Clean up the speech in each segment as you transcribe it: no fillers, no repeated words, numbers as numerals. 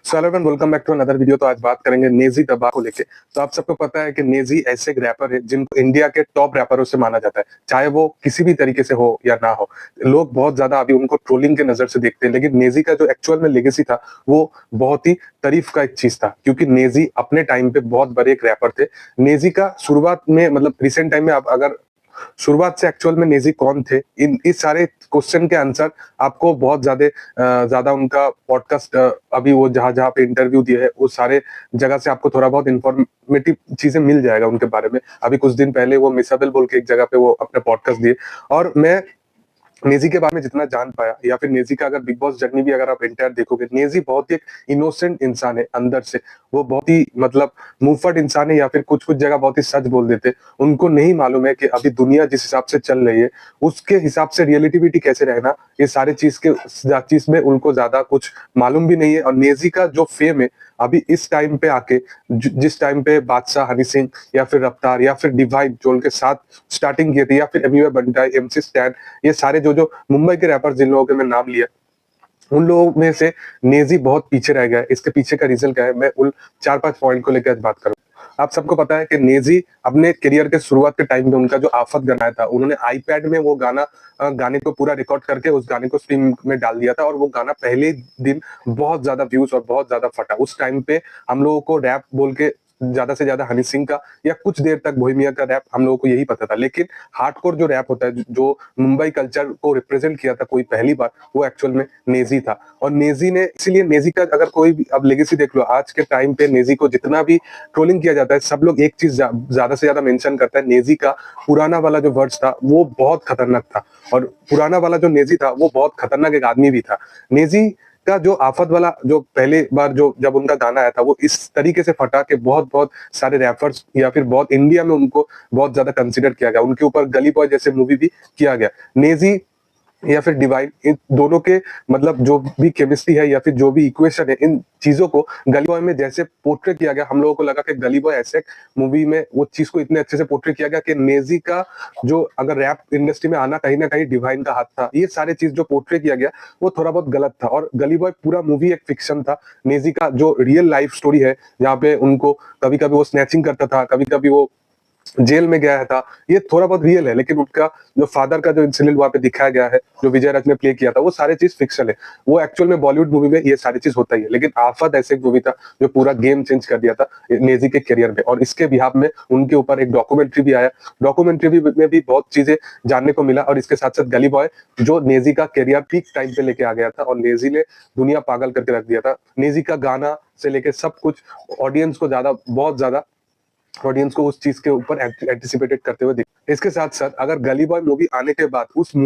So hello everyone, welcome back to another video. तो आज बात करेंगे नेजी दबा को लेके। तो आप सबको पता है कि नेजी ऐसे एक रैपर है जिनको इंडिया के टॉप रैपरों से माना जाता है, चाहे वो किसी भी तरीके से हो या ना हो। लोग बहुत ज्यादा अभी उनको ट्रोलिंग के नजर से देखते हैं, लेकिन नेजी का जो एक्चुअल में लेगेसी था वो बहुत ही तारीफ का एक चीज था, क्योंकि नेजी अपने टाइम पे बहुत बड़े एक रैपर थे। नेजी का शुरुआत में मतलब रिसेंट टाइम में आप अगर शुरुआत से एक्चुअल में नेजी कौन थे, इन इस सारे क्वेश्चन के आंसर आपको बहुत ज्यादा उनका पॉडकास्ट अभी वो जहां जहां पे इंटरव्यू दिए है वो सारे जगह से आपको थोड़ा बहुत इंफॉर्मेटिव चीजें मिल जाएगा उनके बारे में। अभी कुछ दिन पहले वो मिसाबेल बोल के एक जगह पे वो अपने पॉडकास्ट दिए, और मैं नेजी के बारे में जितना जान पाया, या फिर नेजी का अगर बिग बॉस जर्नी भी अगर आप एंटायर देखोगे, नेजी बहुत ही एक इनोसेंट इंसान है अंदर से। वो बहुत ही मतलब मुंहफट इंसान है, या फिर कुछ कुछ जगह बहुत ही सच बोल देते। उनको नहीं मालूम है कि अभी दुनिया जिस हिसाब से चल रही है उसके हिसाब से रियलिटिविटी कैसे रहना, ये सारे चीज में उनको ज्यादा कुछ मालूम भी नहीं है। और नेजी का जो फेम है अभी इस टाइम पे आके, जिस टाइम पे बादशाह, हनी सिंह या फिर रफ्तार या फिर डिवाइन जो उनके साथ स्टार्टिंग किए थे, या फिर एमिवे बंटाई, एमसी स्टैन, ये सारे जो जो मुंबई के रैपर जिन लोगों के मैं नाम लिया, उन लोगों में से नेजी बहुत पीछे रह गया है। इसके पीछे का रीजन क्या है, मैं उन 4-5 पॉइंट को लेकर आज बात करूँ। आप सबको पता है कि नेजी अपने करियर के शुरुआत के टाइम में उनका जो आफत गाना आया था, उन्होंने आईपैड में वो गाने को पूरा रिकॉर्ड करके उस गाने को स्ट्रीम में डाल दिया था, और वो गाना पहले दिन बहुत ज्यादा व्यूज और बहुत ज्यादा फटा। उस टाइम पे हम लोगों को रैप बोल के ज्यादा से ज्यादा हनी सिंह का या कुछ देर तक बोहेमिया का रैप हम लोगों को यही पता था, लेकिन हार्डकोर जो रैप होता है, जो मुंबई कल्चर को रिप्रेजेंट किया था कोई पहली बार, वो एक्चुअल में नेजी था। और नेजी ने, इसीलिए नेजी का अगर कोई भी अब लेगेसी देख लो, आज के टाइम पे नेजी को जितना भी ट्रोलिंग किया जाता है, सब लोग एक चीज ज्यादा से ज्यादा मेंशन करता है, नेजी का पुराना वाला जो वर्ड्स था वो बहुत खतरनाक था। और पुराना वाला जो नेजी था वो बहुत खतरनाक एक आदमी भी था। नेजी का जो आफत वाला जो पहले बार जो जब उनका गाना आया था, वो इस तरीके से फटा कि बहुत बहुत सारे रैपर्स या फिर बहुत इंडिया में उनको बहुत ज्यादा कंसिडर किया गया। उनके ऊपर गली बॉय जैसे मूवी भी किया गया। नेजी या फिर डिवाइन, इन दोनों के मतलब जो भी केमिस्ट्री है या फिर जो भी इक्वेशन है, इन चीजों को गली बॉय में जैसे पोर्ट्रे किया गया, हम लोगों को लगा कि गली बॉय ऐसे मूवी में वो चीज को इतने अच्छे से पोर्ट्रे किया गया कि नेजी का जो अगर रैप इंडस्ट्री में आना कहीं ना कहीं डिवाइन का हाथ था। ये सारे चीज जो पोर्ट्रे किया गया वो थोड़ा बहुत गलत था, और गली बॉय पूरा मूवी एक फिक्शन था। नेजी का जो रियल लाइफ स्टोरी है, जहाँ पे उनको कभी कभी वो स्नैचिंग करता था, कभी कभी वो जेल में गया था, ये थोड़ा बहुत रियल है। लेकिन उनका जो फादर का जो इंसिडेंट वहां पे दिखाया गया है, जो विजय राज ने प्ले किया था, वो सारे चीज फिक्शन है। वो एक्चुअल में बॉलीवुड मूवी में ये सारी चीज होता ही है, लेकिन आफत ऐसे एक मूवी था जो पूरा गेम चेंज कर दिया था नेजी के करियर में। और इसके बिहाफ में उनके ऊपर एक डॉक्यूमेंट्री भी आया। डॉक्यूमेंट्री में भी बहुत चीजें जानने को मिला, और इसके साथ साथ गली बॉय जो नेजी का करियर पीक टाइम पे लेके आ गया था, और नेजी ने दुनिया पागल करके रख दिया था। नेजी का गाना से लेके सब कुछ ऑडियंस को बहुत ज्यादा ऑडियंस को उस चीज के ऊपर एंटिसिपेटेड करते हुए दिख। इसके साथ साथ अगर गली बॉय मूवी आने के बाद उस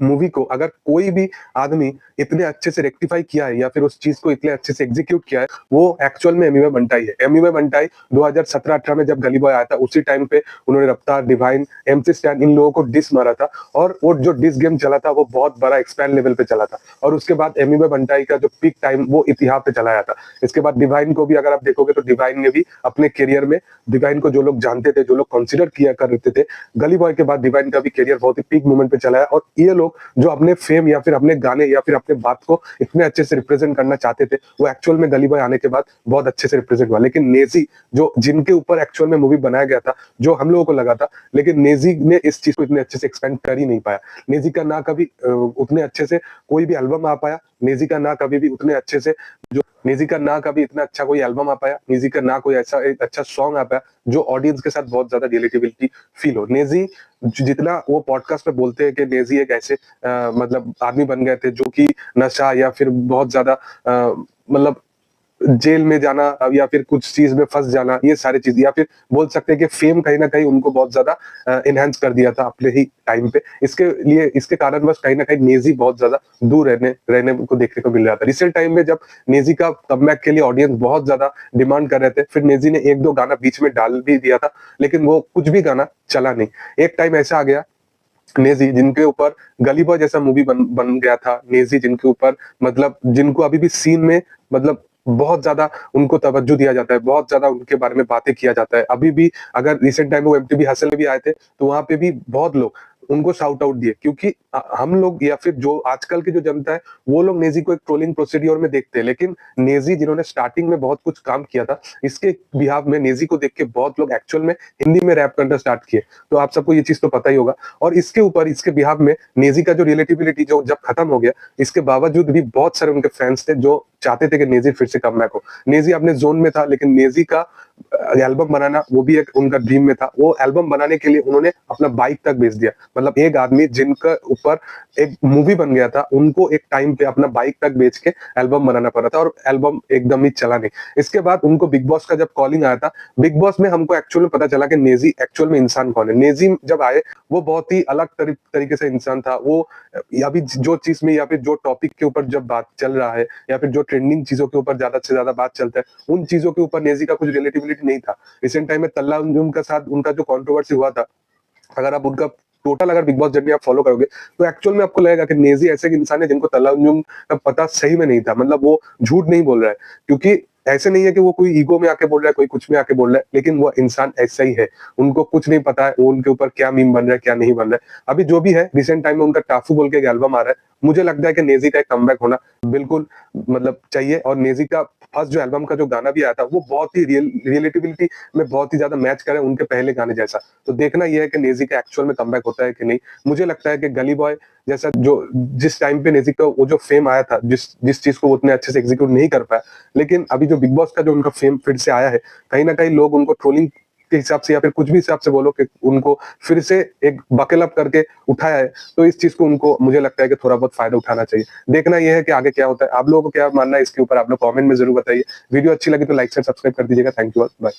मूवी को अगर कोई भी आदमी इतने अच्छे से रेक्टिफाई किया है, या फिर उस चीज को इतने अच्छे से एग्जीक्यूट किया है, वो एक्चुअल में एमिवे बंटाई है। एमिवे बंटाई 2017-18 में जब गली बॉय आया था, उसी टाइम पे उन्होंने रफ्तार, डिवाइन, एमसी स्टैन, इन लोगों को डिस मारा था, और वो जो डिस गेम चला था वो बहुत बड़ा एक्सपैंड लेवल पे चला था। और उसके बाद एमिवे बंटाई का जो पीक टाइम वो इतिहास पे चलाया था। इसके बाद डिवाइन को भी अगर आप देखोगे तो डिवाइन ने भी अपने करियर में, डिवाइन को जो लोग जानते थे, जो लोग कंसीडर किया करते थे, गली बॉय के बाद डिवाइन का भी करियर बहुत ही पीक मोमेंट पे चला है। और ये लोग जो अपने फेम या फिर अपने गाने या फिर अपने बात को इतने अच्छे से रिप्रेजेंट करना चाहते थे, वो एक्चुअल में गली बॉय आने के बाद बहुत अच्छे से रिप्रेजेंट हुआ। लेकिन नेजी जो जिनके ऊपर एक्चुअल में मूवी बनाया गया था, जो हम लोगों को लगा था, लेकिन नेजी ने इस चीज को इतने अच्छे से एक्सपेंड कर ही नहीं पाया। नेजी का ना कभी उतने अच्छे से कोई भी एल्बम आ पाया, नेजी का ना कभी भी उतने अच्छे से नेजी का ना कभी इतना अच्छा कोई एल्बम आ पाया, नेजी का ना कोई ऐसा एक अच्छा सॉन्ग आ पाया जो ऑडियंस के साथ बहुत ज्यादा रिलेटेबिलिटी फील हो। नेजी जितना वो पॉडकास्ट में बोलते हैं कि नेजी एक ऐसे मतलब आदमी बन गए थे जो कि नशा या फिर बहुत ज्यादा मतलब जेल में जाना या फिर कुछ चीज में फंस जाना, ये सारी चीज, या फिर बोल सकते हैं कि फेम कहीं ना कहीं उनको बहुत ज्यादा इनहेंस कर दिया था अपने ही टाइम पे। इसके कारण बस कहीं ना कहीं नेजी बहुत ज्यादा दूर रहने को देखने को मिल रहा था। रिसेंट टाइम में जब नेजी का कमबैक के लिए ऑडियंस बहुत ज्यादा डिमांड कर रहे थे, फिर नेजी ने एक दो गाना बीच में डाल भी दिया था, लेकिन वो कुछ भी गाना चला नहीं। एक टाइम ऐसा आ गया, नेजी जिनके ऊपर गली बॉय जैसा मूवी बन गया था, नेजी जिनके ऊपर मतलब जिनको अभी भी सीन में मतलब बहुत ज्यादा उनको तवज्जो दिया जाता है, बहुत ज्यादा उनके बारे में बातें किया जाता है। अभी भी अगर रिसेंट टाइम में वो एमटीवी हसल में भी आए थे, तो वहां पे भी बहुत लोग उनको शाउट आउट दिए, क्योंकि हम लोग या फिर जो आजकल की जो जनता है वो लोग नेजी को एक ट्रोलिंग प्रोसीड्योर में देखते हैं, लेकिन नेजी जिन्होंने स्टार्टिंग में बहुत कुछ काम किया था, इसके बिहाफ में नेजी को देख के बहुत लोग एक्चुअल में हिंदी में रैप करना स्टार्ट किए। तो आप सबको ये चीज तो पता ही होगा। और इसके ऊपर इसके बिहाफ में नेजी का जो रिलेटिबिलिटी जो जब खत्म हो गया, इसके बावजूद भी बहुत सारे उनके फैंस थे जो चाहते थे कि नेजी फिर से कमबैक हो। नेजी अपने जोन में था, लेकिन नेजी का एल्बम बनाना वो भी एक उनका ड्रीम में था। वो एल्बम बनाने के लिए उन्होंने अपना बाइक तक बेच दिया। मतलब एक आदमी जिनका ऊपर एक मूवी बन गया था, उनको एक टाइम पे अपना बाइक तक बेच के एल्बम बनाना पड़ा था, और एल्बम एकदम ही चला नहीं। इसके बाद उनको बिग बॉस का जब कॉलिंग आया था, बिग बॉस में हमको एक्चुअल में पता चला कि नेजी एक्चुअल में इंसान कौन है। नेजी जब आए वो बहुत ही अलग तरीके से इंसान था। वो या भी जो चीज में या फिर जो टॉपिक के ऊपर जब बात चल रहा है या फिर जो ट्रेंडिंग चीजों के ऊपर ज्यादा से ज्यादा बात चलता है, उन चीजों के ऊपर नेजी का कुछ रिलेटिबिलिटी नहीं था। रिसेंट टाइम में तल्ला अंजुम का साथ उनका जो कंट्रोवर्सी हुआ था, अगर आप उनका टोटल अगर बिग बॉस जर्नी आप फॉलो करोगे तो एक्चुअल में आपको लगेगा कि नेजी ऐसे एक इंसान है जिनको तल्ला अंजुम का पता सही में नहीं था। मतलब वो झूठ नहीं बोल रहा है, क्योंकि ऐसे नहीं है कि वो कोई ईगो में आके बोल रहा है, कोई कुछ में आके बोल रहा है, लेकिन वो इंसान ऐसा ही है। उनको कुछ नहीं पता है वो उनके ऊपर क्या मीम बन रहा है क्या नहीं बन रहा है। अभी जो भी है, रिसेंट टाइम में उनका टाफू बोल के एक एल्बम आ रहा है। मुझे लगता है कि नेजी का एक कमबैक होना बिल्कुल मतलब चाहिए। और नेजी का फर्स्ट जो एल्बम का जो गाना भी आया था वो बहुत ही रिलेटिबिलिटी में बहुत ही ज्यादा मैच करे उनके पहले गाने जैसा। तो देखना यह है कि नेजी का एक्चुअल में कमबैक होता है कि नहीं। मुझे लगता है कि गली बॉय जैसा जो जिस टाइम पे नेजी का वो जो फेम आया था, जिस जिस चीज को वो उतने अच्छे से एग्जीक्यूट नहीं कर पाया, लेकिन अभी जो बिग बॉस का जो उनका फेम फिर से आया है, कहीं ना कहीं लोग उनको ट्रोलिंग के हिसाब से या फिर कुछ भी हिसाब से बोलो कि उनको फिर से एक बकल अप करके उठाया है, तो इस चीज को उनको मुझे लगता है कि थोड़ा बहुत फायदा उठाना चाहिए। देखना यह है कि आगे क्या होता है। आप लोगों को क्या मानना है इसके ऊपर आप लोग कमेंट में जरूर बताइए। वीडियो अच्छी लगी तो लाइक शेयर सब्सक्राइब कर दीजिएगा। Thank you, bye.